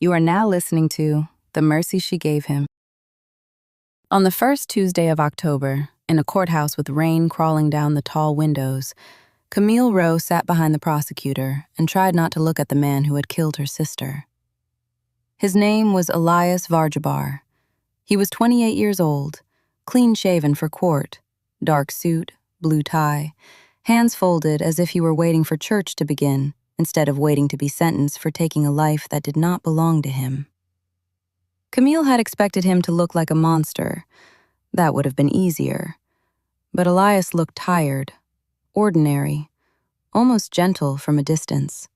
You are now listening to The Mercy She Gave Him. On the first Tuesday of October, in a courthouse with rain crawling down the tall windows, Camille Rowe sat behind the prosecutor and tried not to look at the man who had killed her sister. His name was Elias Varjabar. He was 28 years old, clean-shaven for court, dark suit, blue tie, hands folded as if he were waiting for church to begin, instead of waiting to be sentenced for taking a life that did not belong to him. Camille had expected him to look like a monster. That would have been easier. But Elias looked tired, ordinary, almost gentle from a distance.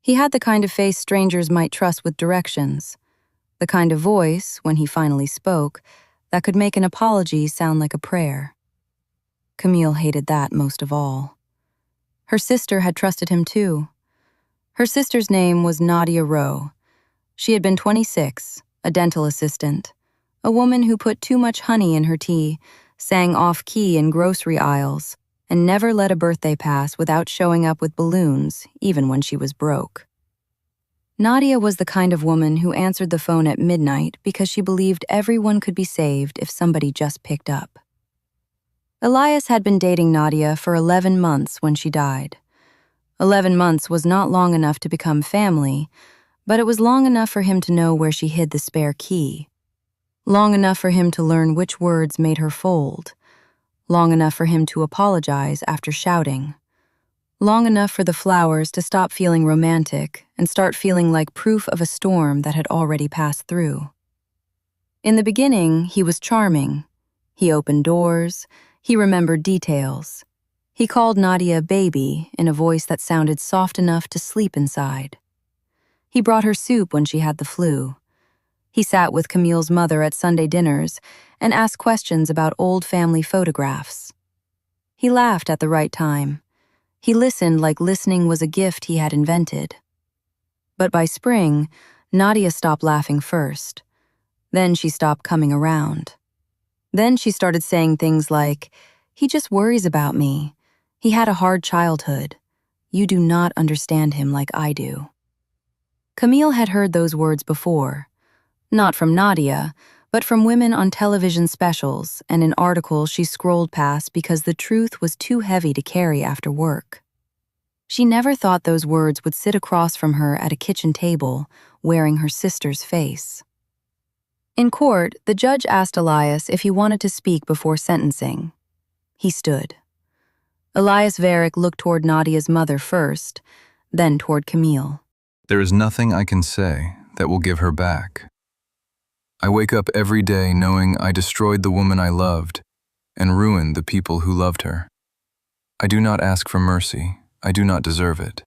He had the kind of face strangers might trust with directions, the kind of voice, when he finally spoke, that could make an apology sound like a prayer. Camille hated that most of all. Her sister had trusted him too. Her sister's name was Nadia Rowe. She had been 26, a dental assistant, a woman who put too much honey in her tea, sang off-key in grocery aisles, and never let a birthday pass without showing up with balloons, even when she was broke. Nadia was the kind of woman who answered the phone at midnight because she believed everyone could be saved if somebody just picked up. Elias had been dating Nadia for 11 months when she died. 11 months was not long enough to become family, but it was long enough for him to know where she hid the spare key. Long enough for him to learn which words made her fold. Long enough for him to apologize after shouting. Long enough for the flowers to stop feeling romantic and start feeling like proof of a storm that had already passed through. In the beginning, he was charming. He opened doors. He remembered details. He called Nadia baby in a voice that sounded soft enough to sleep inside. He brought her soup when she had the flu. He sat with Camille's mother at Sunday dinners and asked questions about old family photographs. He laughed at the right time. He listened like listening was a gift he had invented. But by spring, Nadia stopped laughing first. Then she stopped coming around. Then she started saying things like, "He just worries about me. He had a hard childhood. You do not understand him like I do." Camille had heard those words before. Not from Nadia, but from women on television specials and in articles she scrolled past because the truth was too heavy to carry after work. She never thought those words would sit across from her at a kitchen table, wearing her sister's face. In court, the judge asked Elias if he wanted to speak before sentencing. He stood. Elias Varick looked toward Nadia's mother first, then toward Camille. There is nothing I can say that will give her back. I wake up every day knowing I destroyed the woman I loved and ruined the people who loved her. I do not ask for mercy. I do not deserve it.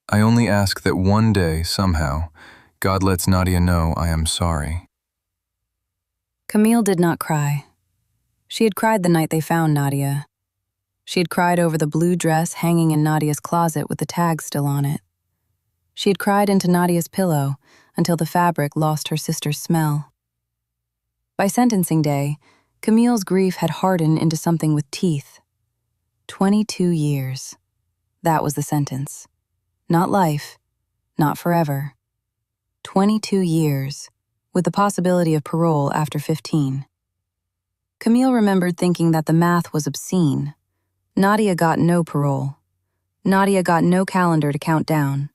I only ask that one day, somehow, God lets Nadia know I am sorry. Camille did not cry. She had cried the night they found Nadia. She had cried over the blue dress hanging in Nadia's closet with the tag still on it. She had cried into Nadia's pillow until the fabric lost her sister's smell. By sentencing day, Camille's grief had hardened into something with teeth. 22 years. That was the sentence. Not life, not forever. 22 years, with the possibility of parole after 15. Camille remembered thinking that the math was obscene. Nadia got no parole. Nadia got no calendar to count down.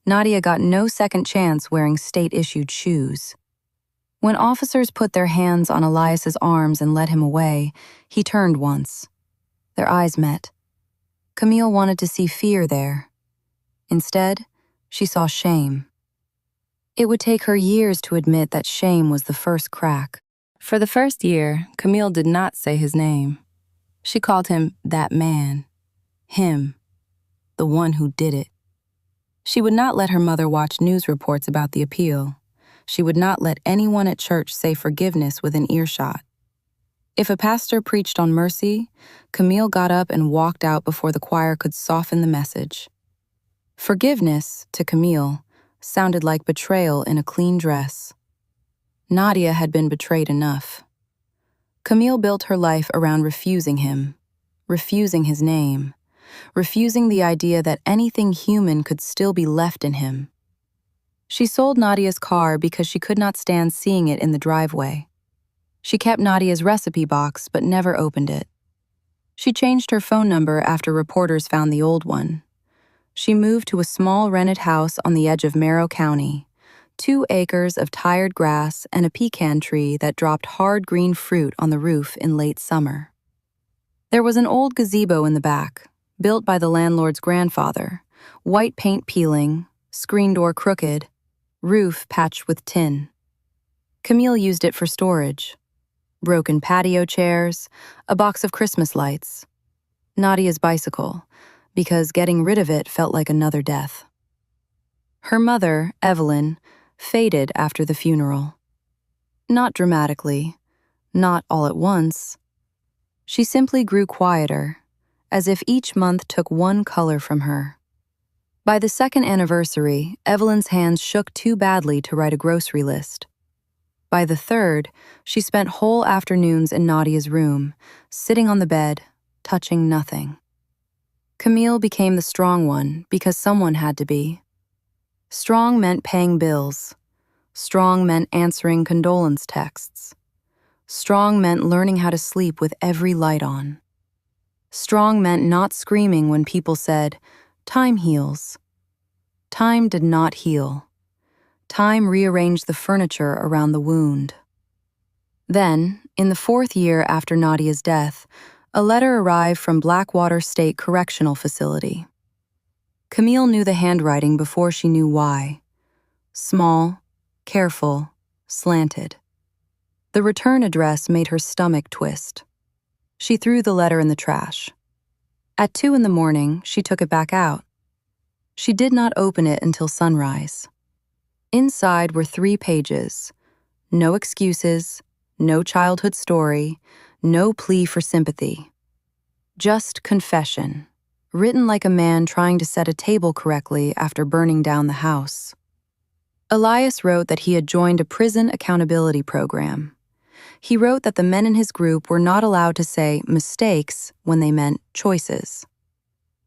Nadia got no second chance wearing state-issued shoes. When officers put their hands on Elias's arms and led him away, he turned once. Their eyes met. Camille wanted to see fear there. Instead, she saw shame. It would take her years to admit that shame was the first crack. For the first year, Camille did not say his name. She called him that man. Him. The one who did it. She would not let her mother watch news reports about the appeal. She would not let anyone at church say forgiveness within earshot. If a pastor preached on mercy, Camille got up and walked out before the choir could soften the message. Forgiveness, to Camille, sounded like betrayal in a clean dress. Nadia had been betrayed enough. Camille built her life around refusing him, refusing his name, refusing the idea that anything human could still be left in him. She sold Nadia's car because she could not stand seeing it in the driveway. She kept Nadia's recipe box but never opened it. She changed her phone number after reporters found the old one. She moved to a small rented house on the edge of Merrill County, 2 acres of tired grass and a pecan tree that dropped hard green fruit on the roof in late summer. There was an old gazebo in the back, built by the landlord's grandfather, white paint peeling, screen door crooked, roof patched with tin. Camille used it for storage. Broken patio chairs, a box of Christmas lights. Nadia's bicycle, because getting rid of it felt like another death. Her mother, Evelyn, faded after the funeral. Not dramatically, not all at once. She simply grew quieter, as if each month took one color from her. By the 2nd anniversary, Evelyn's hands shook too badly to write a grocery list. By the 3rd, she spent whole afternoons in Nadia's room, sitting on the bed, touching nothing. Camille became the strong one because someone had to be. Strong meant paying bills. Strong meant answering condolence texts. Strong meant learning how to sleep with every light on. Strong meant not screaming when people said, "Time heals." Time did not heal. Time rearranged the furniture around the wound. Then, in the 4th year after Nadia's death, a letter arrived from Blackwater State Correctional Facility. Camille knew the handwriting before she knew why. Small, careful, slanted. The return address made her stomach twist. She threw the letter in the trash. At 2 in the morning, she took it back out. She did not open it until sunrise. Inside were 3 pages. No excuses, no childhood story, no plea for sympathy. Just confession, written like a man trying to set a table correctly after burning down the house. Elias wrote that he had joined a prison accountability program. He wrote that the men in his group were not allowed to say mistakes when they meant choices.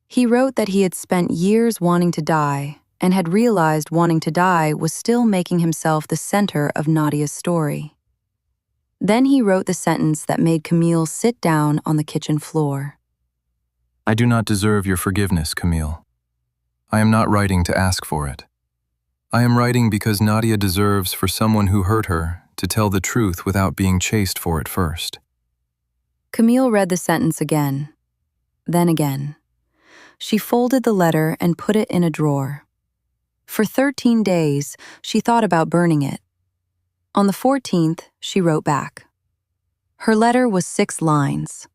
He wrote that he had spent years wanting to die and had realized wanting to die was still making himself the center of Nadia's story. Then he wrote the sentence that made Camille sit down on the kitchen floor. I do not deserve your forgiveness, Camille. I am not writing to ask for it. I am writing because Nadia deserves for someone who hurt her to tell the truth without being chased for it first. Camille read the sentence again, then again. She folded the letter and put it in a drawer. For 13 days, she thought about burning it. On the 14th, she wrote back. Her letter was 6 lines.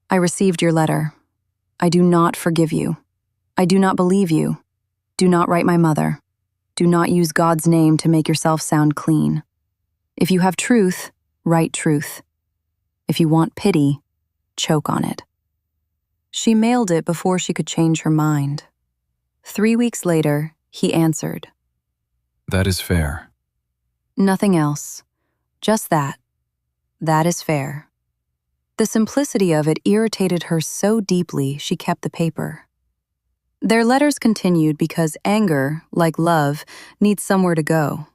I received your letter. I do not forgive you. I do not believe you. Do not write my mother. Do not use God's name to make yourself sound clean. If you have truth, write truth. If you want pity, choke on it. She mailed it before she could change her mind. 3 weeks later, he answered. That is fair. Nothing else. Just that. That is fair. The simplicity of it irritated her so deeply she kept the paper. Their letters continued because anger, like love, needs somewhere to go.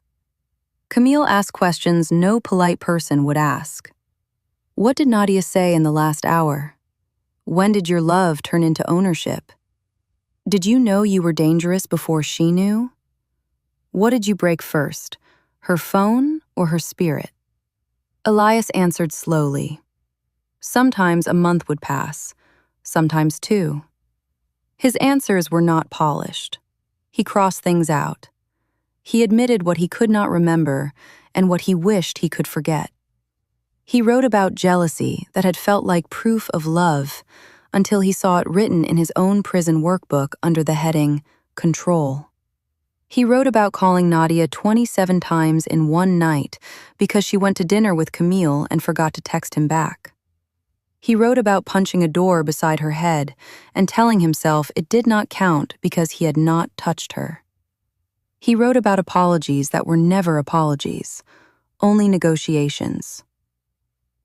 Camille asked questions no polite person would ask. What did Nadia say in the last hour? When did your love turn into ownership? Did you know you were dangerous before she knew? What did you break first, her phone or her spirit? Elias answered slowly. Sometimes a month would pass, sometimes 2. His answers were not polished. He crossed things out. He admitted what he could not remember and what he wished he could forget. He wrote about jealousy that had felt like proof of love until he saw it written in his own prison workbook under the heading, Control. He wrote about calling Nadia 27 times in one night because she went to dinner with Camille and forgot to text him back. He wrote about punching a door beside her head and telling himself it did not count because he had not touched her. He wrote about apologies that were never apologies, only negotiations.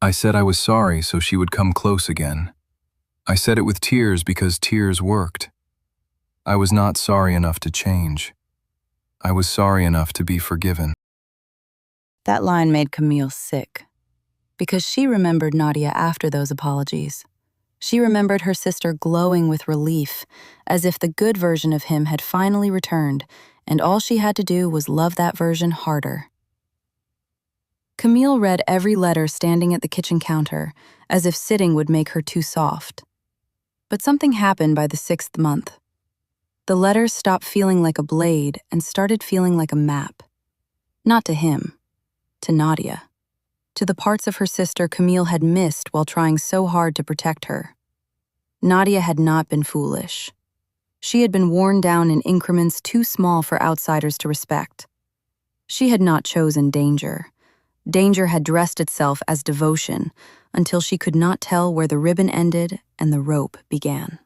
I said I was sorry so she would come close again. I said it with tears because tears worked. I was not sorry enough to change. I was sorry enough to be forgiven. That line made Camille sick, because she remembered Nadia after those apologies. She remembered her sister glowing with relief, as if the good version of him had finally returned, and all she had to do was love that version harder. Camille read every letter standing at the kitchen counter, as if sitting would make her too soft. But something happened by the 6th month. The letters stopped feeling like a blade and started feeling like a map. Not to him, to Nadia. To the parts of her sister Camille had missed while trying so hard to protect her. Nadia had not been foolish. She had been worn down in increments too small for outsiders to respect. She had not chosen danger. Danger had dressed itself as devotion until she could not tell where the ribbon ended and the rope began.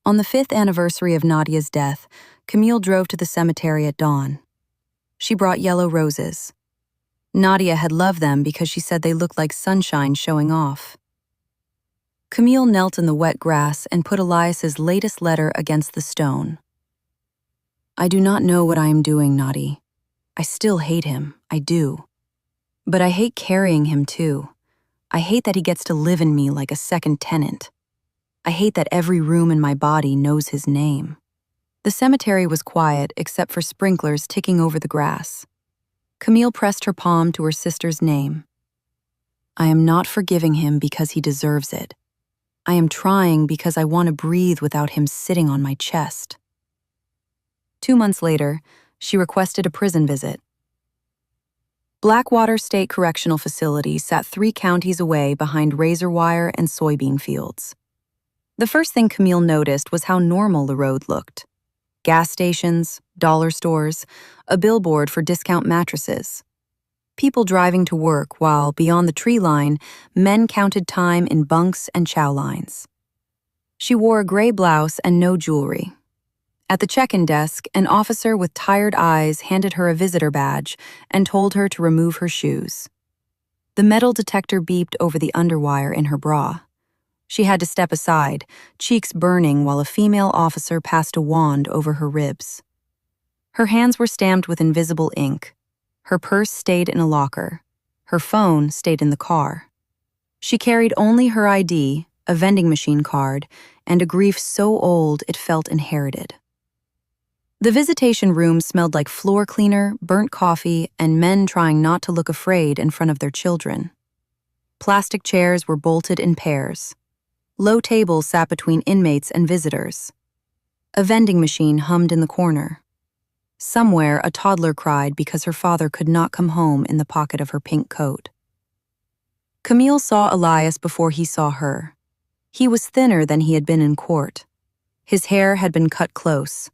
On the 5th anniversary of Nadia's death, Camille drove to the cemetery at dawn. She brought yellow roses. Nadia had loved them because she said they looked like sunshine showing off. Camille knelt in the wet grass and put Elias's latest letter against the stone. I do not know what I am doing, Nadia. I still hate him, I do. But I hate carrying him too. I hate that he gets to live in me like a second tenant. I hate that every room in my body knows his name. The cemetery was quiet except for sprinklers ticking over the grass. Camille pressed her palm to her sister's name. I am not forgiving him because he deserves it. I am trying because I want to breathe without him sitting on my chest. 2 months later, she requested a prison visit. Blackwater State Correctional Facility sat 3 counties away behind razor wire and soybean fields. The first thing Camille noticed was how normal the road looked. Gas stations, dollar stores, a billboard for discount mattresses. People driving to work while, beyond the tree line, men counted time in bunks and chow lines. She wore a gray blouse and no jewelry. At the check-in desk, an officer with tired eyes handed her a visitor badge and told her to remove her shoes. The metal detector beeped over the underwire in her bra. She had to step aside, cheeks burning while a female officer passed a wand over her ribs. Her hands were stamped with invisible ink. Her purse stayed in a locker. Her phone stayed in the car. She carried only her ID, a vending machine card, and a grief so old it felt inherited. The visitation room smelled like floor cleaner, burnt coffee, and men trying not to look afraid in front of their children. Plastic chairs were bolted in pairs. Low tables sat between inmates and visitors. A vending machine hummed in the corner. Somewhere, a toddler cried because her father could not come home in the pocket of her pink coat. Camille saw Elias before he saw her. He was thinner than he had been in court. His hair had been cut close.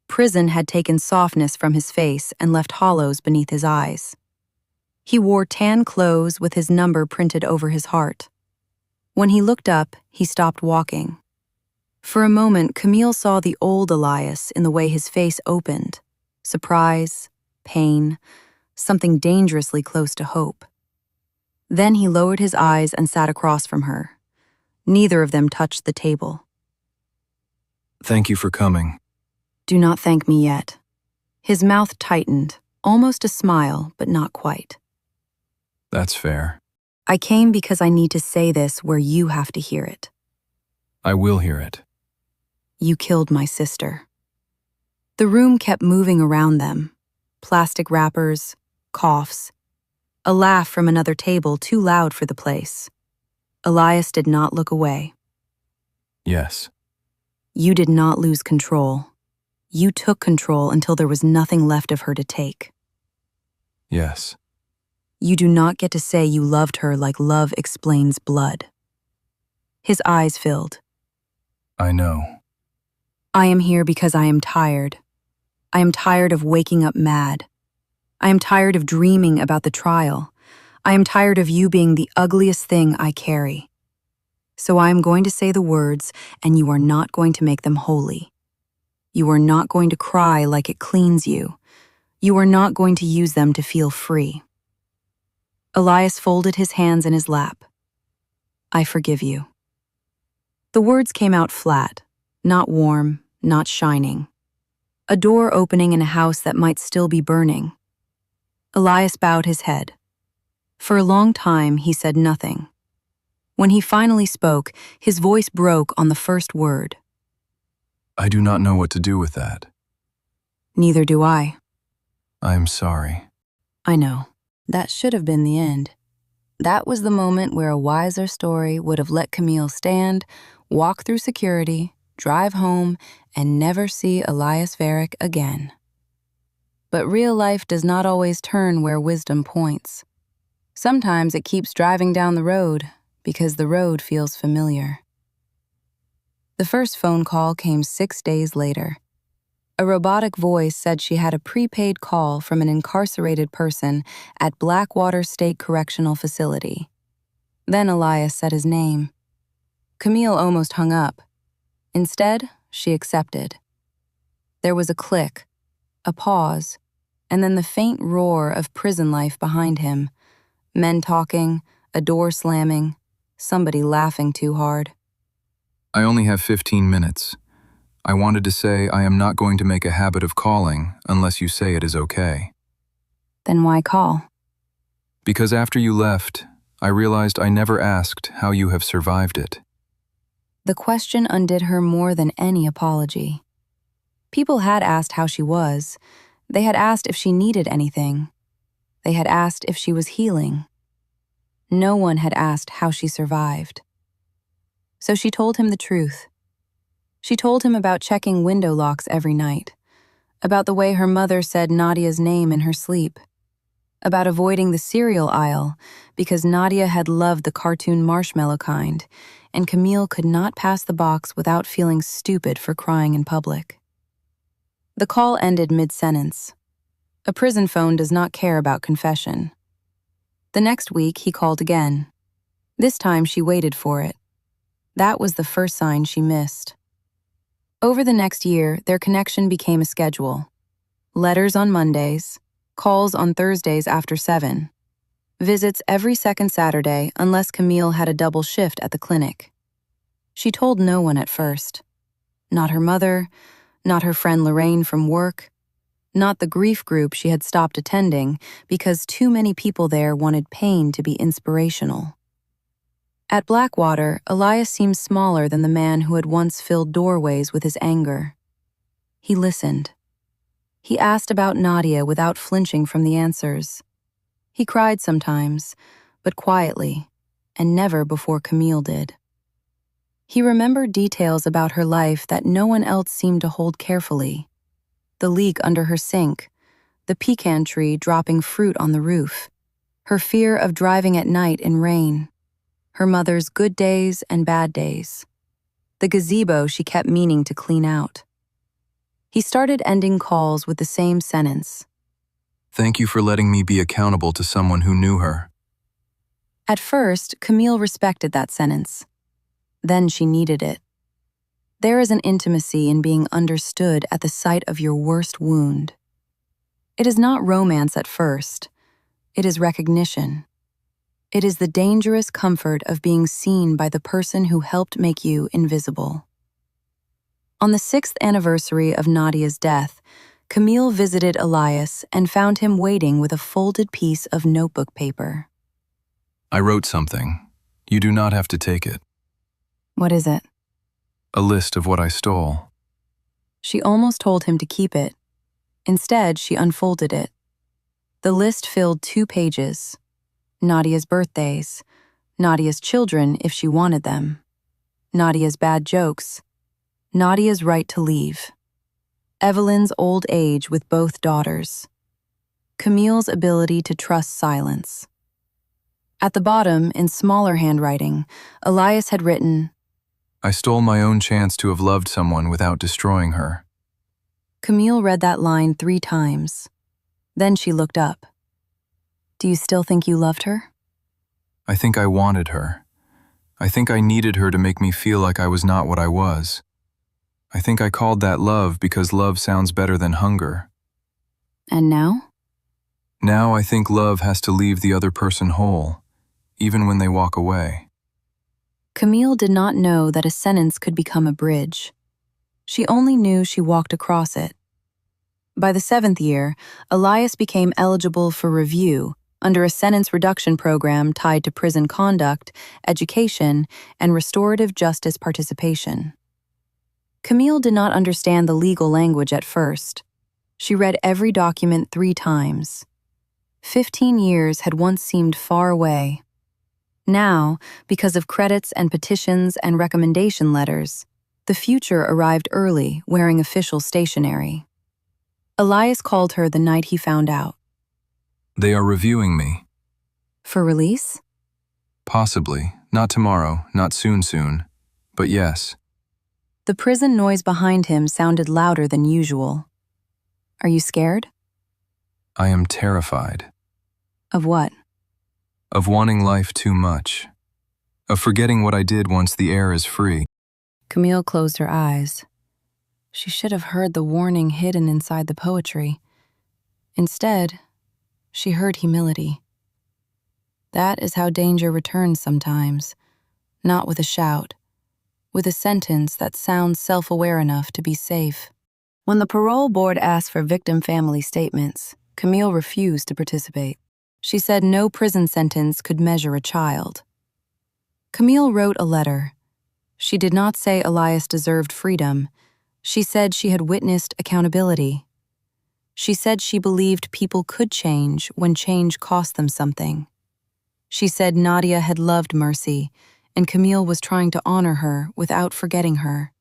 Prison had taken softness from his face and left hollows beneath his eyes. He wore tan clothes with his number printed over his heart. When he looked up, he stopped walking. For a moment, Camille saw the old Elias in the way his face opened. Surprise, pain, something dangerously close to hope. Then he lowered his eyes and sat across from her. Neither of them touched the table. Thank you for coming. Do not thank me yet. His mouth tightened, almost a smile, but not quite. That's fair. I came because I need to say this where you have to hear it. I will hear it. You killed my sister. The room kept moving around them. Plastic wrappers, coughs, a laugh from another table too loud for the place. Elias did not look away. Yes. You did not lose control. You took control until there was nothing left of her to take. Yes. You do not get to say you loved her like love explains blood. His eyes filled. I know. I am here because I am tired. I am tired of waking up mad. I am tired of dreaming about the trial. I am tired of you being the ugliest thing I carry. So I am going to say the words, and you are not going to make them holy. You are not going to cry like it cleans you. You are not going to use them to feel free. Elias folded his hands in his lap. I forgive you. The words came out flat, not warm, not shining. a door opening in a house that might still be burning. Elias bowed his head. For a long time, he said nothing. When he finally spoke, his voice broke on the first word. I do not know what to do with that. Neither do I. I am sorry. I know. That should have been the end. That was the moment where a wiser story would have let Camille stand, walk through security, drive home, and never see Elias Varick again. But real life does not always turn where wisdom points. Sometimes it keeps driving down the road because the road feels familiar. The first phone call came 6 days later. A robotic voice said she had a prepaid call from an incarcerated person at Blackwater State Correctional Facility. Then Elias said his name. Camille almost hung up. Instead, she accepted. There was a click, a pause, and then the faint roar of prison life behind him. Men talking, a door slamming, somebody laughing too hard. I only have 15 minutes. I wanted to say I am not going to make a habit of calling unless you say it is okay. Then why call? Because after you left, I realized I never asked how you have survived it. The question undid her more than any apology. People had asked how she was. They had asked if she needed anything. They had asked if she was healing. No one had asked how she survived. So she told him the truth. She told him about checking window locks every night, about the way her mother said Nadia's name in her sleep, about avoiding the cereal aisle because Nadia had loved the cartoon marshmallow kind, and Camille could not pass the box without feeling stupid for crying in public. The call ended mid-sentence. A prison phone does not care about confession. The next week, he called again. This time, she waited for it. That was the first sign she missed. Over the next year, their connection became a schedule. Letters on Mondays, calls on Thursdays after 7, visits every second Saturday unless Camille had a double shift at the clinic. She told no one at first. Not her mother, not her friend Lorraine from work, not the grief group she had stopped attending because too many people there wanted pain to be inspirational. At Blackwater, Elias seemed smaller than the man who had once filled doorways with his anger. He listened. He asked about Nadia without flinching from the answers. He cried sometimes, but quietly, and never before Camille did. He remembered details about her life that no one else seemed to hold carefully. The leak under her sink, the pecan tree dropping fruit on the roof, her fear of driving at night in rain, her mother's good days and bad days, the gazebo she kept meaning to clean out. He started ending calls with the same sentence. Thank you for letting me be accountable to someone who knew her. At first, Camille respected that sentence. Then she needed it. There is an intimacy in being understood at the site of your worst wound. It is not romance at first. It is recognition. It is the dangerous comfort of being seen by the person who helped make you invisible. On the 6th anniversary of Nadia's death, Camille visited Elias and found him waiting with a folded piece of notebook paper. I wrote something. You do not have to take it. What is it? A list of what I stole. She almost told him to keep it. Instead, she unfolded it. The list filled 2 pages. Nadia's birthdays, Nadia's children if she wanted them, Nadia's bad jokes, Nadia's right to leave, Evelyn's old age with both daughters, Camille's ability to trust silence. At the bottom, in smaller handwriting, Elias had written, I stole my own chance to have loved someone without destroying her. Camille read that line 3 times. Then she looked up. Do you still think you loved her? I think I wanted her. I think I needed her to make me feel like I was not what I was. I think I called that love because love sounds better than hunger. And now? Now I think love has to leave the other person whole, even when they walk away. Camille did not know that a sentence could become a bridge. She only knew she walked across it. By the 7th year, Elias became eligible for review under a sentence reduction program tied to prison conduct, education, and restorative justice participation. Camille did not understand the legal language at first. She read every document 3 times. 15 years had once seemed far away. Now, because of credits and petitions and recommendation letters, the future arrived early, wearing official stationery. Elias called her the night he found out. They are reviewing me. For release? Possibly. Not tomorrow, not soon, but yes. The prison noise behind him sounded louder than usual. Are you scared? I am terrified. Of what? Of wanting life too much. Of forgetting what I did once the air is free. Camille closed her eyes. She should have heard the warning hidden inside the poetry. Instead, she heard humility. That is how danger returns sometimes, not with a shout, with a sentence that sounds self-aware enough to be safe. When the parole board asked for victim family statements, Camille refused to participate. She said no prison sentence could measure a child. Camille wrote a letter. She did not say Elias deserved freedom. She said she had witnessed accountability. She said she believed people could change when change cost them something. She said Nadia had loved Mercy, and Camille was trying to honor her without forgetting her.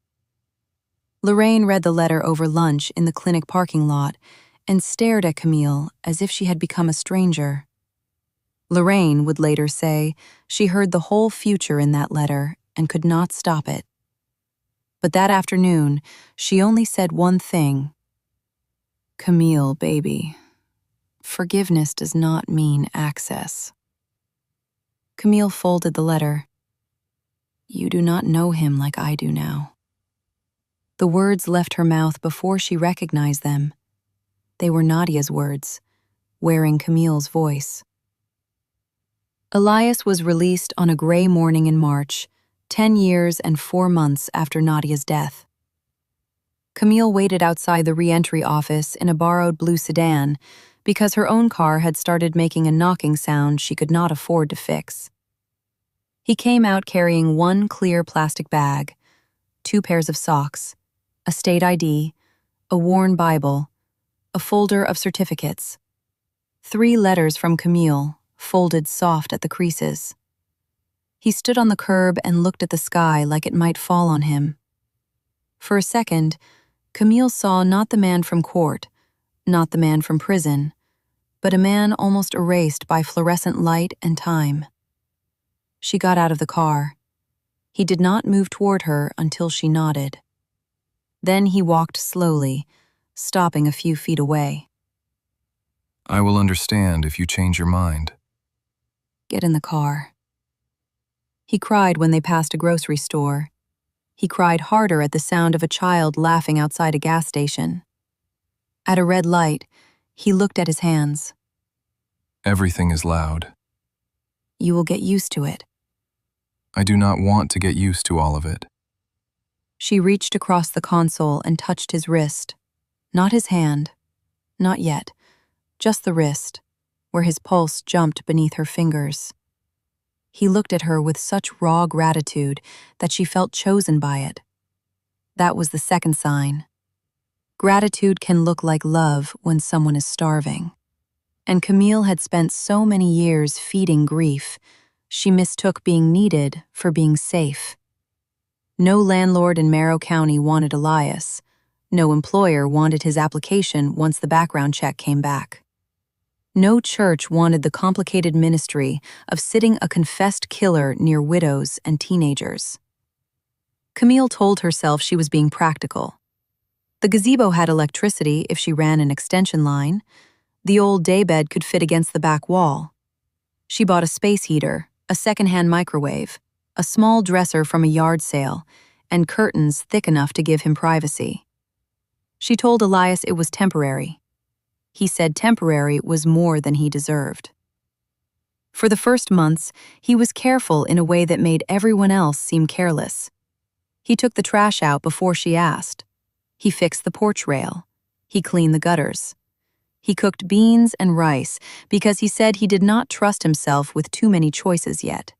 Lorraine read the letter over lunch in the clinic parking lot and stared at Camille as if she had become a stranger. Lorraine would later say she heard the whole future in that letter and could not stop it. But that afternoon, she only said one thing. Camille, baby, forgiveness does not mean access. Camille folded the letter. You do not know him like I do now. The words left her mouth before she recognized them. They were Nadia's words, wearing Camille's voice. Elias was released on a gray morning in March, 10 years and 4 months after Nadia's death. Camille waited outside the re-entry office in a borrowed blue sedan because her own car had started making a knocking sound she could not afford to fix. He came out carrying one clear plastic bag, 2 pairs of socks, a state ID, a worn Bible, a folder of certificates, 3 letters from Camille, folded soft at the creases. He stood on the curb and looked at the sky like it might fall on him. For a second, Camille saw not the man from court, not the man from prison, but a man almost erased by fluorescent light and time. She got out of the car. He did not move toward her until she nodded. Then he walked slowly, stopping a few feet away. I will understand if you change your mind. Get in the car. He cried when they passed a grocery store. He cried harder at the sound of a child laughing outside a gas station. At a red light, he looked at his hands. Everything is loud. You will get used to it. I do not want to get used to all of it. She reached across the console and touched his wrist. Not his hand. Not yet. Just the wrist, where his pulse jumped beneath her fingers. He looked at her with such raw gratitude that she felt chosen by it. That was the second sign. Gratitude can look like love when someone is starving. And Camille had spent so many years feeding grief, she mistook being needed for being safe. No landlord in Merrill County wanted Elias. No employer wanted his application once the background check came back. No church wanted the complicated ministry of sitting a confessed killer near widows and teenagers. Camille told herself she was being practical. The gazebo had electricity if she ran an extension line. The old daybed could fit against the back wall. She bought a space heater, a secondhand microwave, a small dresser from a yard sale, and curtains thick enough to give him privacy. She told Elias it was temporary. He said temporary was more than he deserved. For the first months, he was careful in a way that made everyone else seem careless. He took the trash out before she asked. He fixed the porch rail. He cleaned the gutters. He cooked beans and rice because he said he did not trust himself with too many choices yet.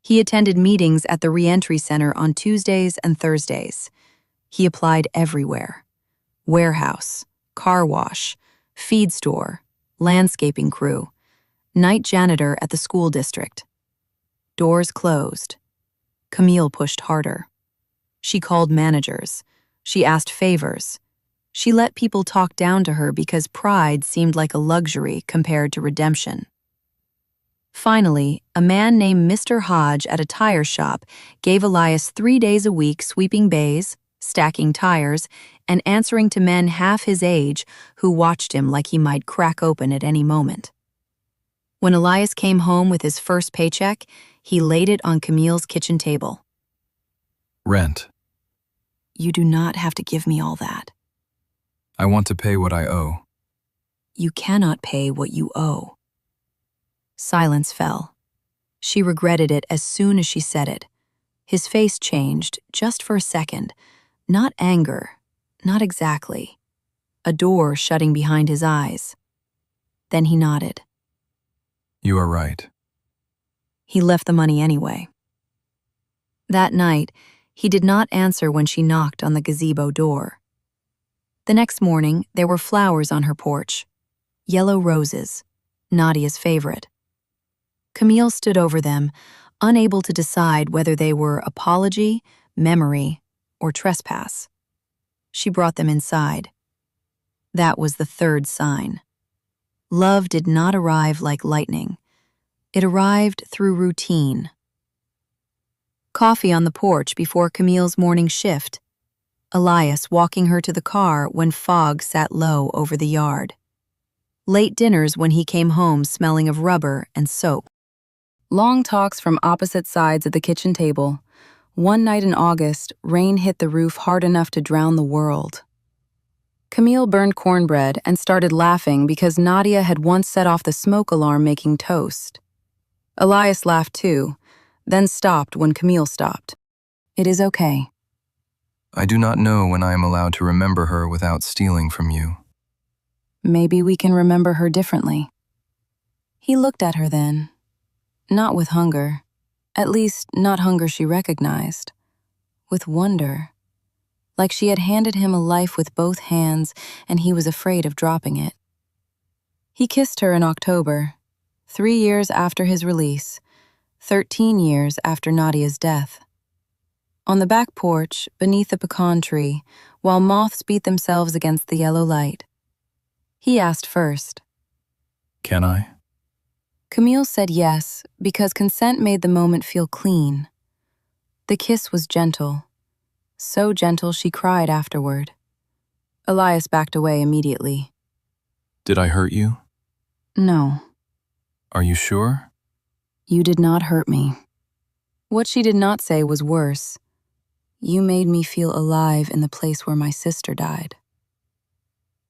He attended meetings at the reentry center on Tuesdays and Thursdays. He applied everywhere: warehouse, car wash, feed store, landscaping crew, night janitor at the school district. Doors closed. Camille pushed harder. She called managers. She asked favors. She let people talk down to her because pride seemed like a luxury compared to redemption. Finally, a man named Mr. Hodge at a tire shop gave Elias 3 days a week sweeping bays, stacking tires, and answering to men half his age who watched him like he might crack open at any moment. When Elias came home with his first paycheck, he laid it on Camille's kitchen table. Rent. You do not have to give me all that. I want to pay what I owe. You cannot pay what you owe. Silence fell. She regretted it as soon as she said it. His face changed, just for a second. Not anger, not exactly. A door shutting behind his eyes. Then he nodded. You are right. He left the money anyway. That night, he did not answer when she knocked on the gazebo door. The next morning, there were flowers on her porch. Yellow roses, Nadia's favorite. Camille stood over them, unable to decide whether they were apology, memory, or trespass. She brought them inside. That was the third sign. Love did not arrive like lightning. It arrived through routine. Coffee on the porch before Camille's morning shift. Elias walking her to the car when fog sat low over the yard. Late dinners when he came home smelling of rubber and soap. Long talks from opposite sides of the kitchen table. One night in August, rain hit the roof hard enough to drown the world. Camille burned cornbread and started laughing because Nadia had once set off the smoke alarm making toast. Elias laughed too, then stopped when Camille stopped. It is okay. I do not know when I am allowed to remember her without stealing from you. Maybe we can remember her differently. He looked at her then, not with hunger, at least not hunger she recognized, with wonder, like she had handed him a life with both hands and he was afraid of dropping it. He kissed her in October, 3 years after his release, 13 years after Nadia's death. On the back porch, beneath the pecan tree, while moths beat themselves against the yellow light. He asked first. Can I? Camille said yes, because consent made the moment feel clean. The kiss was gentle. So gentle she cried afterward. Elias backed away immediately. Did I hurt you? No. Are you sure? You did not hurt me. What she did not say was worse. You made me feel alive in the place where my sister died.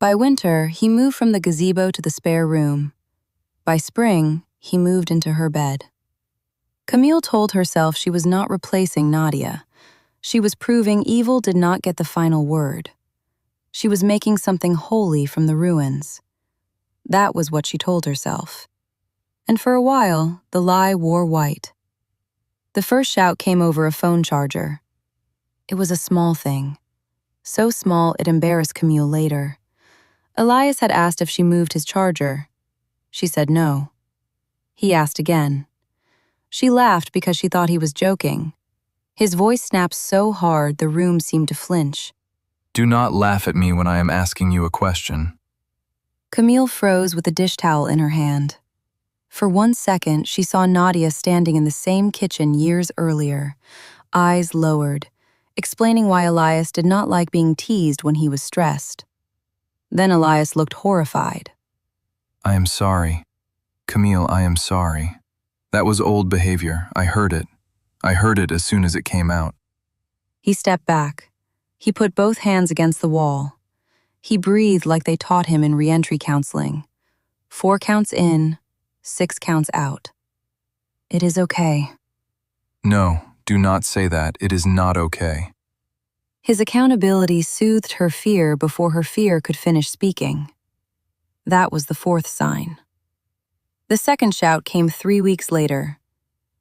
By winter, he moved from the gazebo to the spare room. By spring, he moved into her bed. Camille told herself she was not replacing Nadia. She was proving evil did not get the final word. She was making something holy from the ruins. That was what she told herself. And for a while, the lie wore white. The first shout came over a phone charger. It was a small thing. So small it embarrassed Camille later. Elias had asked if she moved his charger. She said no. He asked again. She laughed because she thought he was joking. His voice snapped so hard the room seemed to flinch. Do not laugh at me when I am asking you a question. Camille froze with a dish towel in her hand. For 1 second, she saw Nadia standing in the same kitchen years earlier, eyes lowered, explaining why Elias did not like being teased when he was stressed. Then Elias looked horrified. I am sorry. Camille, I am sorry. That was old behavior. I heard it. I heard it as soon as it came out. He stepped back. He put both hands against the wall. He breathed like they taught him in reentry counseling. 4 counts in, 6 counts out. It is okay. No, do not say that. It is not okay. His accountability soothed her fear before her fear could finish speaking. That was the fourth sign. The second shout came 3 weeks later,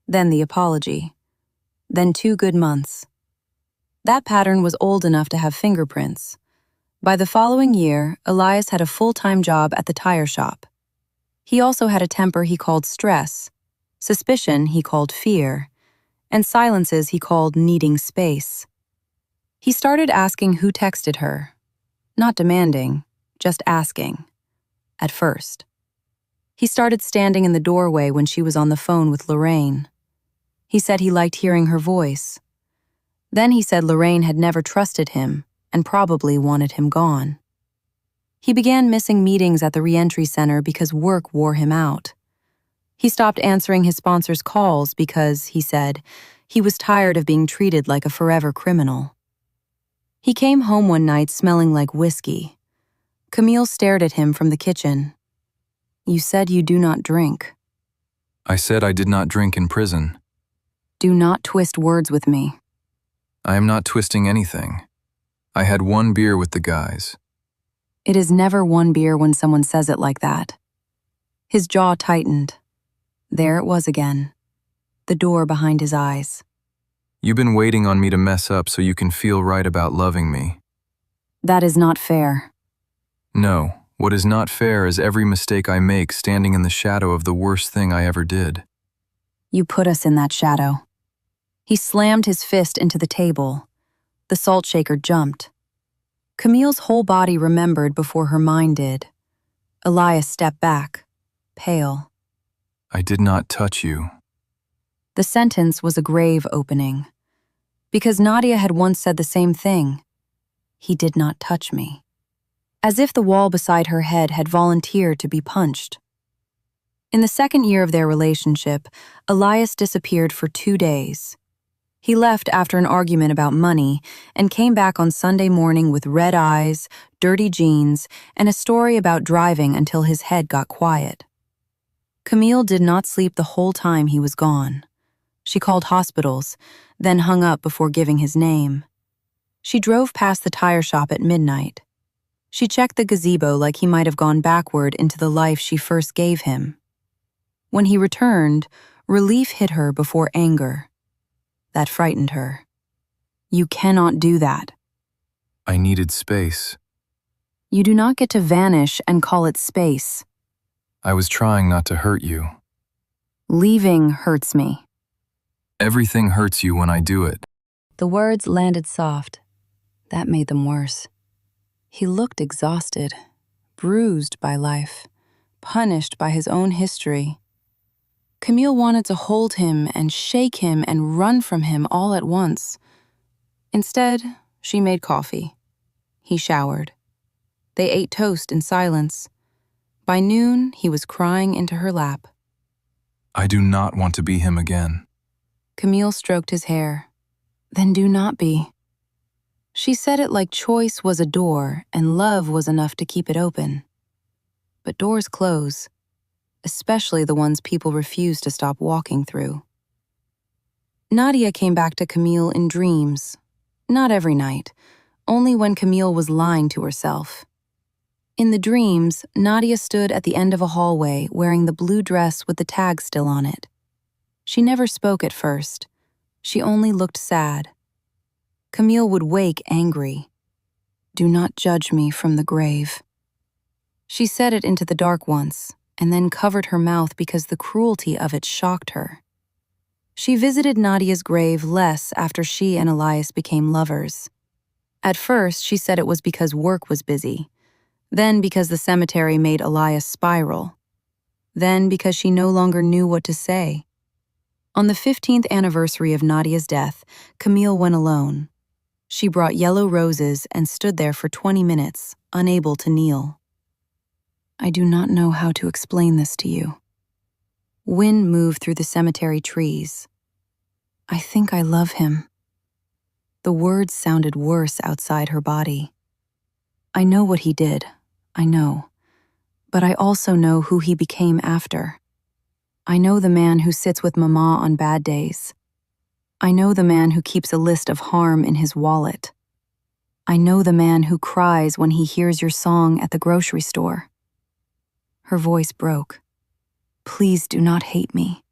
then the apology, then 2 good months. That pattern was old enough to have fingerprints. By the following year, Elias had a full-time job at the tire shop. He also had a temper he called stress, suspicion he called fear, and silences he called needing space. He started asking who texted her. Not demanding, just asking. At first. He started standing in the doorway when she was on the phone with Lorraine. He said he liked hearing her voice. Then he said Lorraine had never trusted him and probably wanted him gone. He began missing meetings at the reentry center because work wore him out. He stopped answering his sponsor's calls because, he said, he was tired of being treated like a forever criminal. He came home one night smelling like whiskey. Camille stared at him from the kitchen. "You said you do not drink." I said I did not drink in prison. "Do not twist words with me." I am not twisting anything. I had 1 beer with the guys. It is never 1 beer when someone says it like that. His jaw tightened. There it was again. The door behind his eyes. You've been waiting on me to mess up so you can feel right about loving me. That is not fair. No, what is not fair is every mistake I make standing in the shadow of the worst thing I ever did. You put us in that shadow. He slammed his fist into the table. The salt shaker jumped. Camille's whole body remembered before her mind did. Elias stepped back, pale. I did not touch you. The sentence was a grave opening. Because Nadia had once said the same thing. He did not touch me. As if the wall beside her head had volunteered to be punched. In the second year of their relationship, Elias disappeared for 2 days. He left after an argument about money and came back on Sunday morning with red eyes, dirty jeans, and a story about driving until his head got quiet. Camille did not sleep the whole time he was gone. She called hospitals, then hung up before giving his name. She drove past the tire shop at midnight. She checked the gazebo like he might have gone backward into the life she first gave him. When he returned, relief hit her before anger. That frightened her. You cannot do that. I needed space. You do not get to vanish and call it space. I was trying not to hurt you. Leaving hurts me. Everything hurts you when I do it. The words landed soft. That made them worse. He looked exhausted, bruised by life, punished by his own history. Camille wanted to hold him and shake him and run from him all at once. Instead, she made coffee. He showered. They ate toast in silence. By noon, he was crying into her lap. I do not want to be him again. Camille stroked his hair. Then do not be. She said it like choice was a door and love was enough to keep it open. But doors close, especially the ones people refuse to stop walking through. Nadia came back to Camille in dreams. Not every night, only when Camille was lying to herself. In the dreams, Nadia stood at the end of a hallway wearing the blue dress with the tag still on it. She never spoke at first. She only looked sad. Camille would wake angry. Do not judge me from the grave. She said it into the dark once, and then covered her mouth because the cruelty of it shocked her. She visited Nadia's grave less after she and Elias became lovers. At first, she said it was because work was busy. Then because the cemetery made Elias spiral. Then because she no longer knew what to say. On the 15th anniversary of Nadia's death, Camille went alone. She brought yellow roses and stood there for 20 minutes, unable to kneel. I do not know how to explain this to you. Wind moved through the cemetery trees. I think I love him. The words sounded worse outside her body. I know what he did, I know. But I also know who he became after. I know the man who sits with Mama on bad days. I know the man who keeps a list of harm in his wallet. I know the man who cries when he hears your song at the grocery store. Her voice broke. Please do not hate me.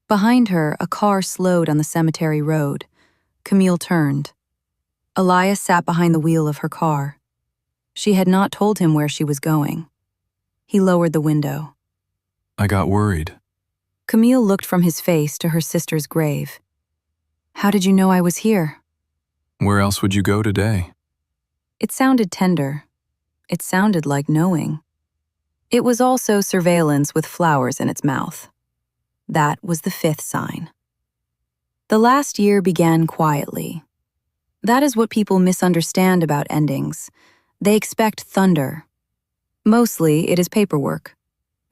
Behind her, a car slowed on the cemetery road. Camille turned. Elias sat behind the wheel of her car. She had not told him where she was going. He lowered the window. I got worried. Camille looked from his face to her sister's grave. How did you know I was here? Where else would you go today? It sounded tender. It sounded like knowing. It was also surveillance with flowers in its mouth. That was the 5th sign. The last year began quietly. That is what people misunderstand about endings. They expect thunder. Mostly, it is paperwork.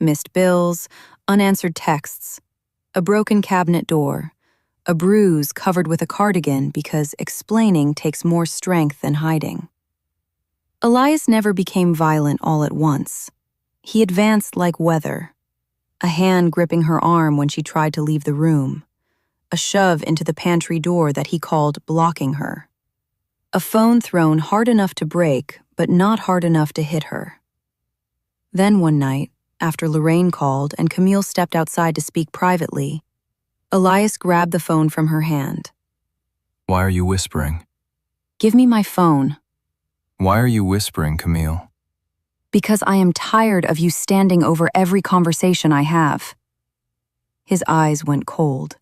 Missed bills, unanswered texts, a broken cabinet door, a bruise covered with a cardigan because explaining takes more strength than hiding. Elias never became violent all at once. He advanced like weather. A hand gripping her arm when she tried to leave the room. A shove into the pantry door that he called blocking her. A phone thrown hard enough to break, but not hard enough to hit her. Then one night, after Lorraine called and Camille stepped outside to speak privately, Elias grabbed the phone from her hand. Why are you whispering? Give me my phone. Why are you whispering, Camille? Because I am tired of you standing over every conversation I have. His eyes went cold.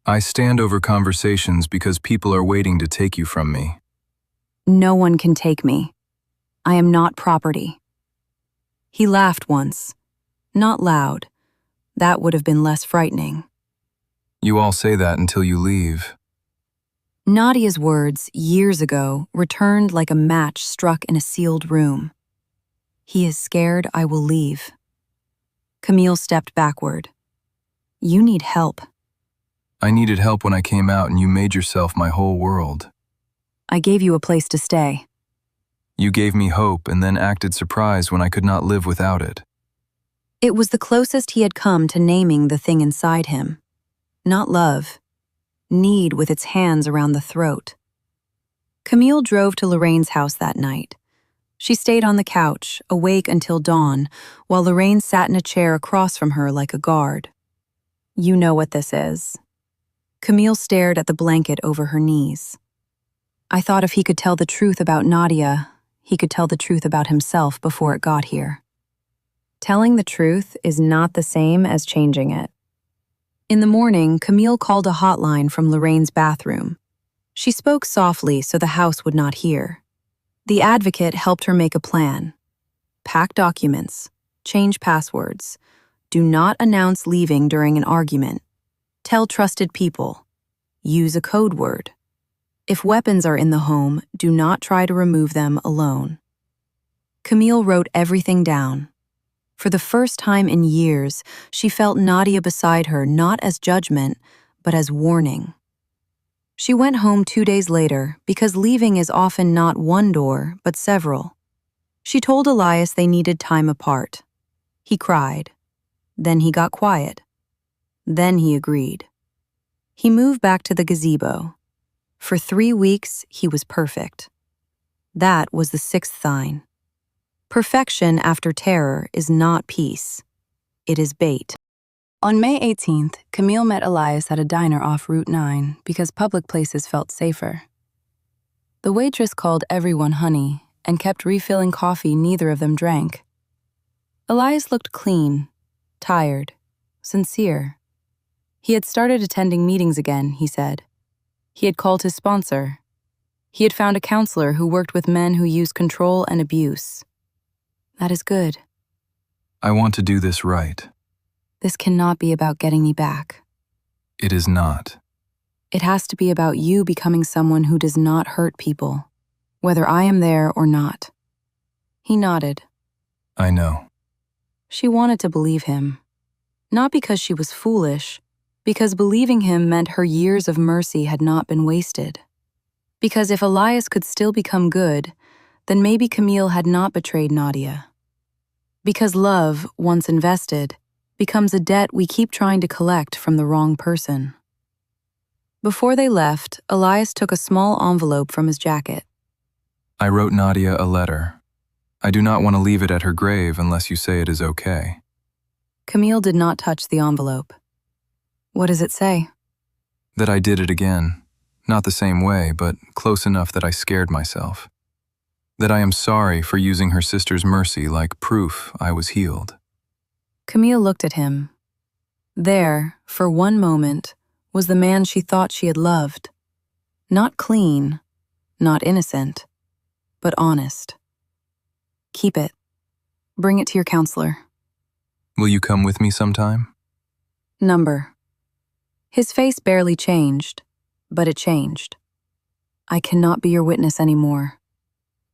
I stand over conversations because people are waiting to take you from me. No one can take me. I am not property. He laughed once. Not loud. That would have been less frightening. You all say that until you leave. Nadia's words, years ago, returned like a match struck in a sealed room. He is scared I will leave. Camille stepped backward. You need help. I needed help when I came out and you made yourself my whole world. I gave you a place to stay. You gave me hope and then acted surprised when I could not live without it. It was the closest he had come to naming the thing inside him. Not love. Need with its hands around the throat. Camille drove to Lorraine's house that night. She stayed on the couch, awake until dawn, while Lorraine sat in a chair across from her like a guard. You know what this is. Camille stared at the blanket over her knees. I thought if he could tell the truth about Nadia, he could tell the truth about himself before it got here. Telling the truth is not the same as changing it. In the morning, Camille called a hotline from Lorraine's bathroom. She spoke softly so the house would not hear. The advocate helped her make a plan. Pack documents. Change passwords. Do not announce leaving during an argument. Tell trusted people. Use a code word. If weapons are in the home, do not try to remove them alone. Camille wrote everything down. For the first time in years, she felt Nadia beside her not as judgment, but as warning. She went home 2 days later because leaving is often not one door, but several. She told Elias they needed time apart. He cried. Then he got quiet. Then he agreed. He moved back to the gazebo. For 3 weeks, he was perfect. That was the 6th sign. Perfection after terror is not peace. It is bait. On May 18th, Camille met Elias at a diner off Route 9 because public places felt safer. The waitress called everyone honey and kept refilling coffee neither of them drank. Elias looked clean, tired, sincere. He had started attending meetings again, he said. He had called his sponsor. He had found a counselor who worked with men who use control and abuse. That is good. I want to do this right. This cannot be about getting me back. It is not. It has to be about you becoming someone who does not hurt people, whether I am there or not. He nodded. I know. She wanted to believe him. Not because she was foolish, because believing him meant her years of mercy had not been wasted. Because if Elias could still become good, then maybe Camille had not betrayed Nadia. Because love, once invested, becomes a debt we keep trying to collect from the wrong person. Before they left, Elias took a small envelope from his jacket. I wrote Nadia a letter. I do not want to leave it at her grave unless you say it is okay. Camille did not touch the envelope. What does it say? That I did it again. Not the same way, but close enough that I scared myself. That I am sorry for using her sister's mercy like proof I was healed. Camille looked at him. There, for one moment, was the man she thought she had loved. Not clean, not innocent, but honest. Keep it. Bring it to your counselor. Will you come with me sometime? Number. His face barely changed, but it changed. I cannot be your witness anymore.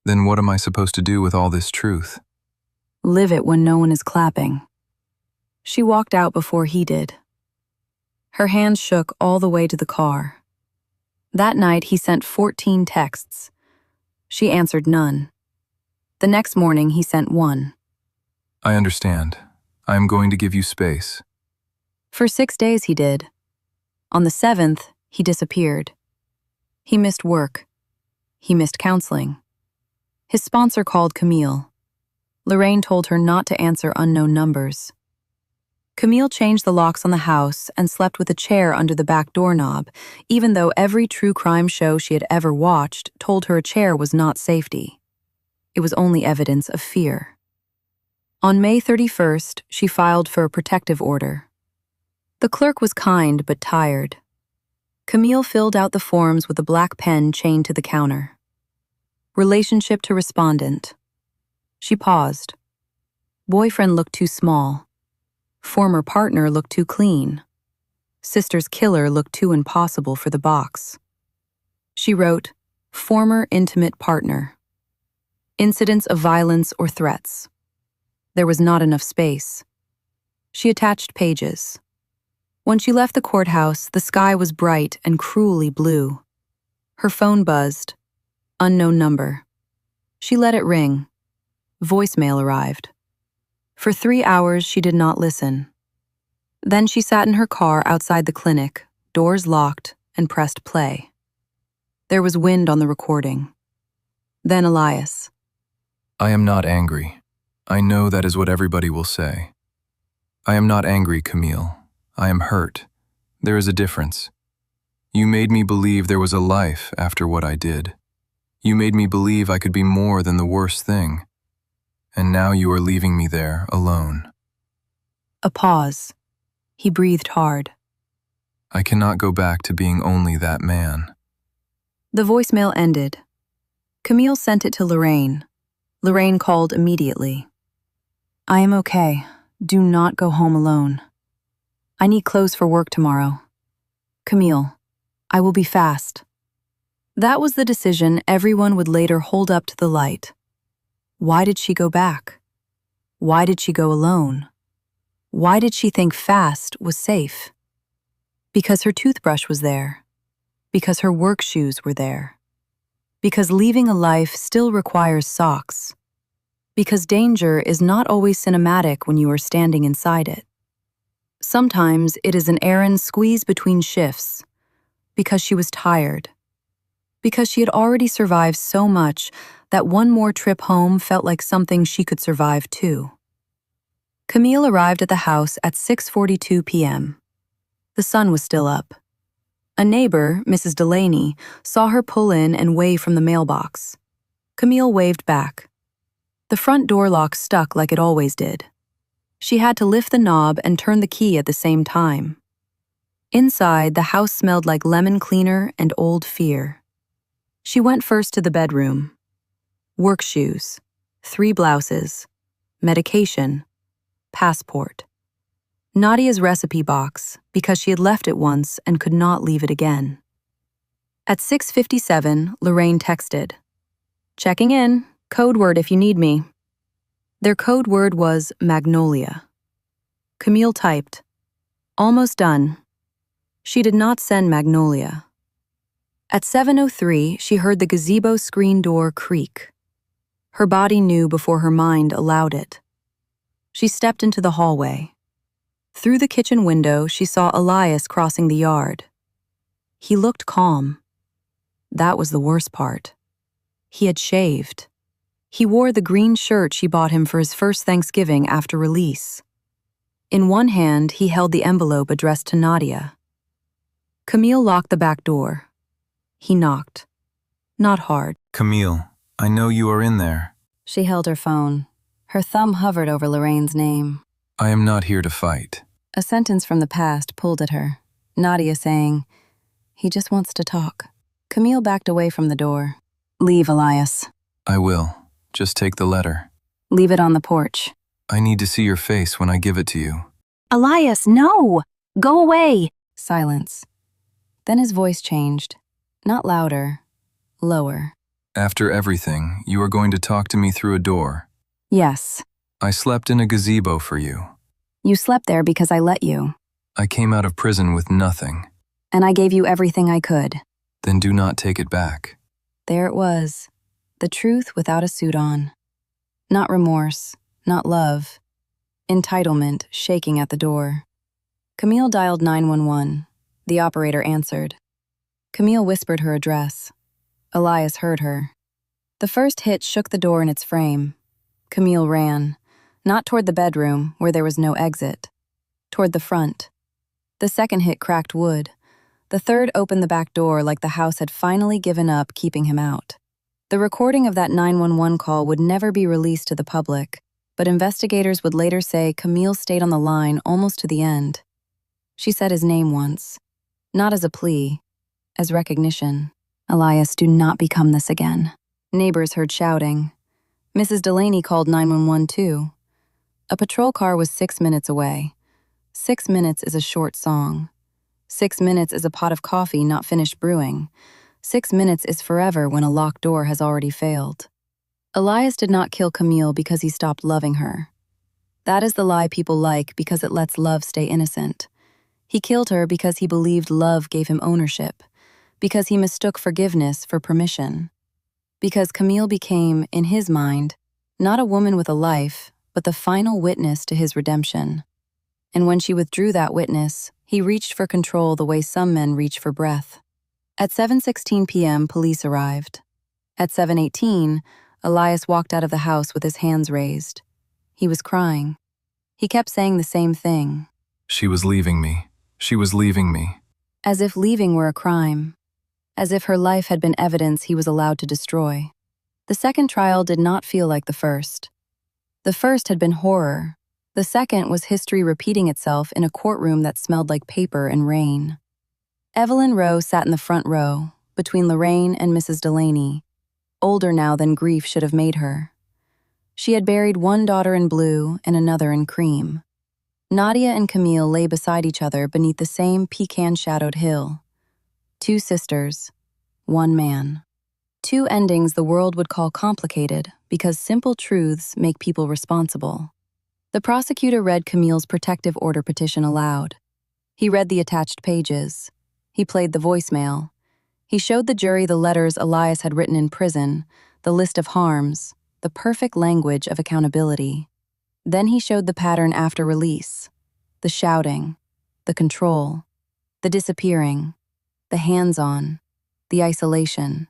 Then what am I supposed to do with all this truth? Live it when no one is clapping. She walked out before he did. Her hands shook all the way to the car. That night he sent 14 texts. She answered none. The next morning he sent one. I understand. I am going to give you space. For 6 days he did. On the 7th, he disappeared. He missed work. He missed counseling. His sponsor called Camille. Lorraine told her not to answer unknown numbers. Camille changed the locks on the house and slept with a chair under the back doorknob, even though every true crime show she had ever watched told her a chair was not safety. It was only evidence of fear. On May 31st, she filed for a protective order. The clerk was kind but tired. Camille filled out the forms with a black pen chained to the counter. Relationship to respondent. She paused. Boyfriend looked too small. Former partner looked too clean. Sister's killer looked too impossible for the box. She wrote, former intimate partner. Incidents of violence or threats. There was not enough space. She attached pages. When she left the courthouse, the sky was bright and cruelly blue. Her phone buzzed. Unknown number. She let it ring. Voicemail arrived. For 3 hours, she did not listen. Then she sat in her car outside the clinic, doors locked, and pressed play. There was wind on the recording. Then Elias. I am not angry. I know that is what everybody will say. I am not angry, Camille. I am hurt. There is a difference. You made me believe there was a life after what I did. You made me believe I could be more than the worst thing. And now you are leaving me there, alone. A pause. He breathed hard. I cannot go back to being only that man. The voicemail ended. Camille sent it to Lorraine. Lorraine called immediately. I am okay. Do not go home alone. I need clothes for work tomorrow. Camille, I will be fast. That was the decision everyone would later hold up to the light. Why did she go back? Why did she go alone? Why did she think fast was safe? Because her toothbrush was there. Because her work shoes were there. Because leaving a life still requires socks. Because danger is not always cinematic when you are standing inside it. Sometimes it is an errand squeezed between shifts. Because she was tired. Because she had already survived so much that one more trip home felt like something she could survive too. Camille arrived at the house at 6:42 p.m. The sun was still up. A neighbor, Mrs. Delaney, saw her pull in and wave from the mailbox. Camille waved back. The front door lock stuck like it always did. She had to lift the knob and turn the key at the same time. Inside, the house smelled like lemon cleaner and old fear. She went first to the bedroom. Work shoes, 3 blouses, medication, passport. Nadia's recipe box, because she had left it once and could not leave it again. At 6:57, Lorraine texted, "Checking in, code word if you need me." Their code word was Magnolia. Camille typed, "Almost done." She did not send Magnolia. At 7:03, she heard the gazebo screen door creak. Her body knew before her mind allowed it. She stepped into the hallway. Through the kitchen window, she saw Elias crossing the yard. He looked calm. That was the worst part. He had shaved. He wore the green shirt she bought him for his first Thanksgiving after release. In one hand, he held the envelope addressed to Nadia. Camille locked the back door. He knocked. Not hard. Camille, I know you are in there. She held her phone. Her thumb hovered over Lorraine's name. I am not here to fight. A sentence from the past pulled at her, Nadia saying, "He just wants to talk." Camille backed away from the door. "Leave, Elias." I will. Just take the letter. "Leave it on the porch." I need to see your face when I give it to you. "Elias, no! Go away!" Silence. Then his voice changed. Not louder, lower. After everything, you are going to talk to me through a door. "Yes. I slept in a gazebo for you. You slept there because I let you. I came out of prison with nothing. And I gave you everything I could." Then do not take it back. There it was. The truth without a suit on. Not remorse, not love. Entitlement shaking at the door. Camille dialed 911. The operator answered. Camille whispered her address. Elias heard her. The first hit shook the door in its frame. Camille ran, not toward the bedroom, where there was no exit, toward the front. The second hit cracked wood. The third opened the back door like the house had finally given up keeping him out. The recording of that 911 call would never be released to the public, but investigators would later say Camille stayed on the line almost to the end. She said his name once, not as a plea, as recognition. "Elias, do not become this again." Neighbors heard shouting. Mrs. Delaney called 911 too. A patrol car was 6 minutes away. 6 minutes is a short song. 6 minutes is a pot of coffee not finished brewing. 6 minutes is forever when a locked door has already failed. Elias did not kill Camille because he stopped loving her. That is the lie people like because it lets love stay innocent. He killed her because he believed love gave him ownership, because he mistook forgiveness for permission. Because Camille became, in his mind, not a woman with a life, but the final witness to his redemption. And when she withdrew that witness, he reached for control the way some men reach for breath. At 7:16 p.m., police arrived. At 7:18, Elias walked out of the house with his hands raised. He was crying. He kept saying the same thing. She was leaving me. She was leaving me. As if leaving were a crime. As if her life had been evidence he was allowed to destroy. The second trial did not feel like the first. The first had been horror. The second was history repeating itself in a courtroom that smelled like paper and rain. Evelyn Rowe sat in the front row, between Lorraine and Mrs. Delaney, older now than grief should have made her. She had buried one daughter in blue and another in cream. Nadia and Camille lay beside each other beneath the same pecan-shadowed hill. 2 sisters, 1 man. 2 endings the world would call complicated because simple truths make people responsible. The prosecutor read Camille's protective order petition aloud. He read the attached pages. He played the voicemail. He showed the jury the letters Elias had written in prison, the list of harms, the perfect language of accountability. Then he showed the pattern after release, the shouting, the control, the disappearing, the hands-on, the isolation,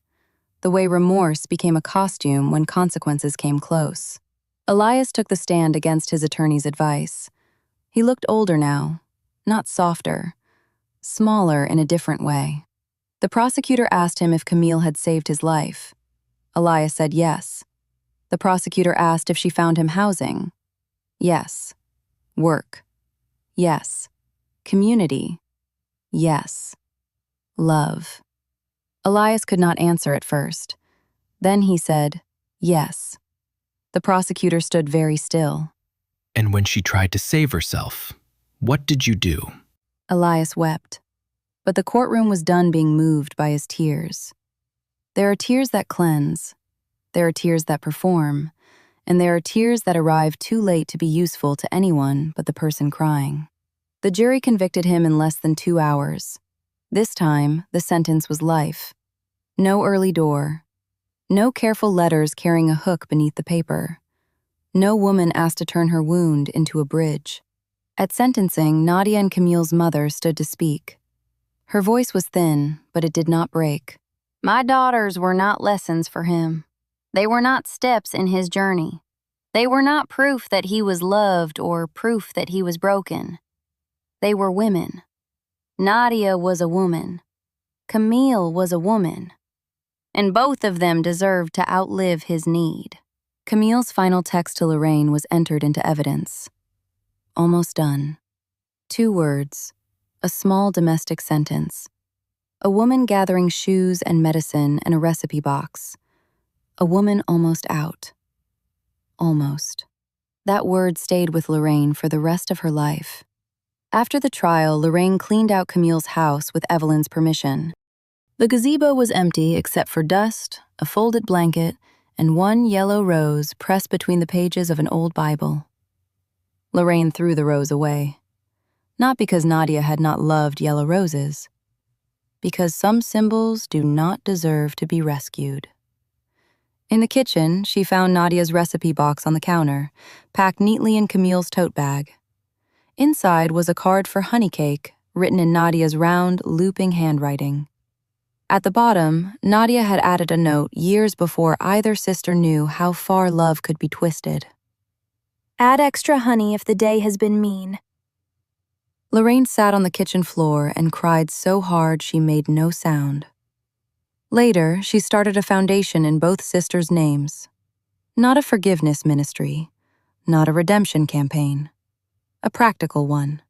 the way remorse became a costume when consequences came close. Elias took the stand against his attorney's advice. He looked older now, not softer, smaller in a different way. The prosecutor asked him if Camille had saved his life. Elias said yes. The prosecutor asked if she found him housing. Yes. Work. Yes. Community. Yes. Love. Elias could not answer at first. Then he said, yes. The prosecutor stood very still. And when she tried to save herself, what did you do? Elias wept. But the courtroom was done being moved by his tears. There are tears that cleanse. There are tears that perform. And there are tears that arrive too late to be useful to anyone but the person crying. The jury convicted him in less than 2 hours. This time, the sentence was life. No early door. No careful letters carrying a hook beneath the paper. No woman asked to turn her wound into a bridge. At sentencing, Nadia and Camille's mother stood to speak. Her voice was thin, but it did not break. My daughters were not lessons for him. They were not steps in his journey. They were not proof that he was loved or proof that he was broken. They were women. Nadia was a woman. Camille was a woman. And both of them deserved to outlive his need. Camille's final text to Lorraine was entered into evidence. Almost done. 2 words, a small domestic sentence. A woman gathering shoes and medicine and a recipe box. A woman almost out. Almost. That word stayed with Lorraine for the rest of her life. After the trial, Lorraine cleaned out Camille's house with Evelyn's permission. The gazebo was empty except for dust, a folded blanket, and 1 yellow rose pressed between the pages of an old Bible. Lorraine threw the rose away. Not because Nadia had not loved yellow roses. Because some symbols do not deserve to be rescued. In the kitchen, she found Nadia's recipe box on the counter, packed neatly in Camille's tote bag. Inside was a card for honey cake, written in Nadia's round, looping handwriting. At the bottom, Nadia had added a note years before either sister knew how far love could be twisted. Add extra honey if the day has been mean. Lorraine sat on the kitchen floor and cried so hard she made no sound. Later, she started a foundation in both sisters' names. Not a forgiveness ministry, not a redemption campaign. A practical one.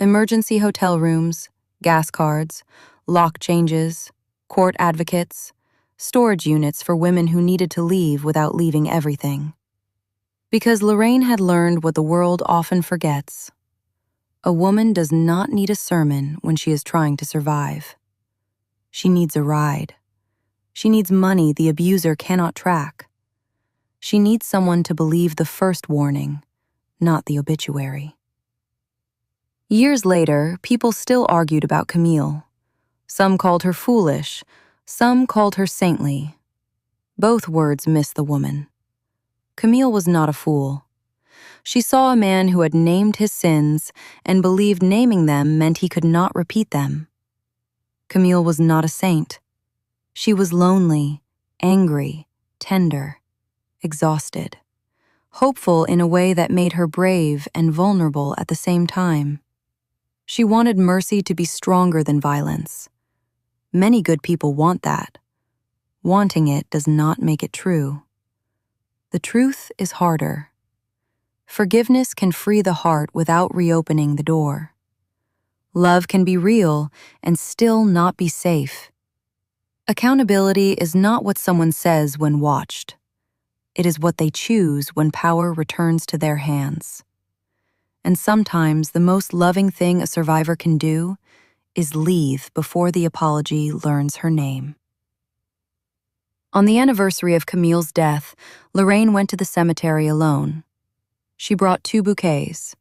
Emergency hotel rooms, gas cards, lock changes, court advocates, storage units for women who needed to leave without leaving everything. Because Lorraine had learned what the world often forgets. A woman does not need a sermon when she is trying to survive. She needs a ride. She needs money the abuser cannot track. She needs someone to believe the first warning, not the obituary. Years later, people still argued about Camille. Some called her foolish, some called her saintly. Both words miss the woman. Camille was not a fool. She saw a man who had named his sins and believed naming them meant he could not repeat them. Camille was not a saint. She was lonely, angry, tender, exhausted, hopeful in a way that made her brave and vulnerable at the same time. She wanted mercy to be stronger than violence. Many good people want that. Wanting it does not make it true. The truth is harder. Forgiveness can free the heart without reopening the door. Love can be real and still not be safe. Accountability is not what someone says when watched. It is what they choose when power returns to their hands. And sometimes the most loving thing a survivor can do is leave before the apology learns her name. On the anniversary of Camille's death, Lorraine went to the cemetery alone. She brought 2 bouquets,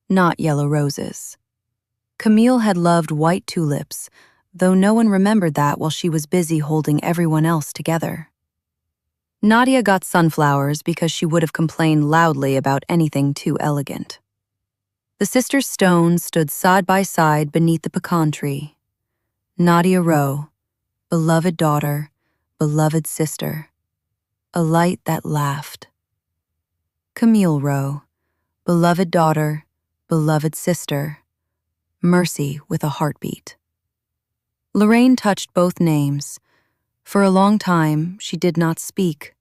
not yellow roses. Camille had loved white tulips, though no one remembered that while she was busy holding everyone else together. Nadia got sunflowers because she would have complained loudly about anything too elegant. The sisters' stones stood side by side beneath the pecan tree. Nadia Rowe, beloved daughter, beloved sister, a light that laughed. Camille Rowe, beloved daughter, beloved sister, mercy with a heartbeat. Lorraine touched both names. For a long time, she did not speak.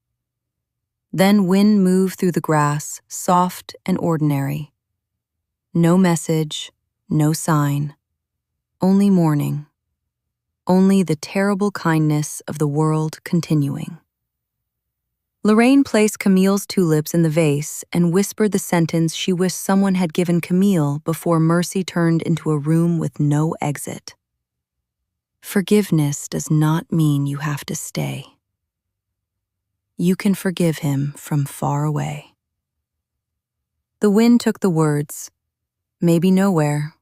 Then wind moved through the grass, soft and ordinary. No message, no sign, only mourning, only the terrible kindness of the world continuing. Lorraine placed Camille's tulips in the vase and whispered the sentence she wished someone had given Camille before mercy turned into a room with no exit. Forgiveness does not mean you have to stay. You can forgive him from far away. The wind took the words, maybe nowhere,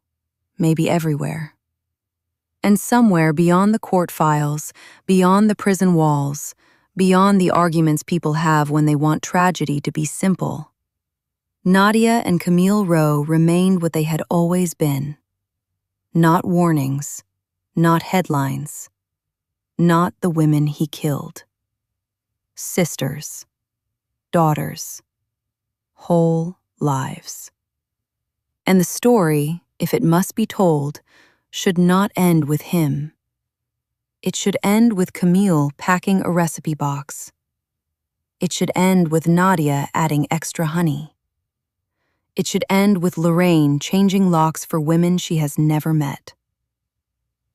maybe everywhere. And somewhere beyond the court files, beyond the prison walls, beyond the arguments people have when they want tragedy to be simple, Nadia and Camille Rowe remained what they had always been. Not warnings, not headlines, not the women he killed. sisters, daughters, whole lives. And the story, if it must be told, should not end with him. It should end with Camille packing a recipe box. It should end with Nadia adding extra honey. It should end with Lorraine changing locks for women she has never met.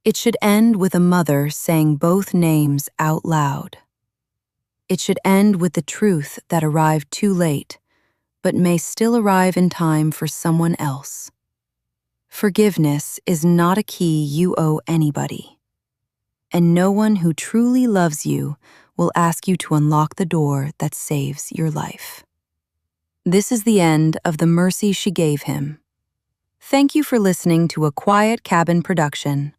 It should end with a mother saying both names out loud. It should end with the truth that arrived too late, but may still arrive in time for someone else. Forgiveness is not a key you owe anybody, and no one who truly loves you will ask you to unlock the door that saves your life. This is the end of The Mercy She Gave Him. Thank you for listening to a Quiet Cabin production